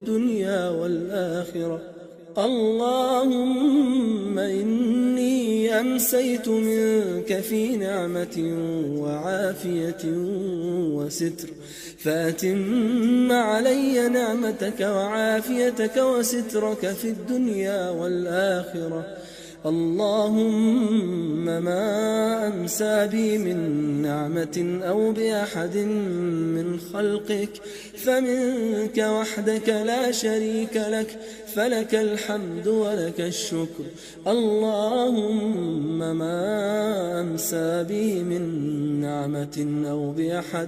الدنيا والآخرة. اللهم إني أمسيت منك في نعمة وعافية وستر، فأتم علي نعمتك وعافيتك وسترك في الدنيا والآخرة. اللهم ما أمسى بي من نعمة أو بأحد من خلقك فمنك وحدك لا شريك لك، فلك الحمد ولك الشكر. اللهم ما أمسى بي من نعمة أو بأحد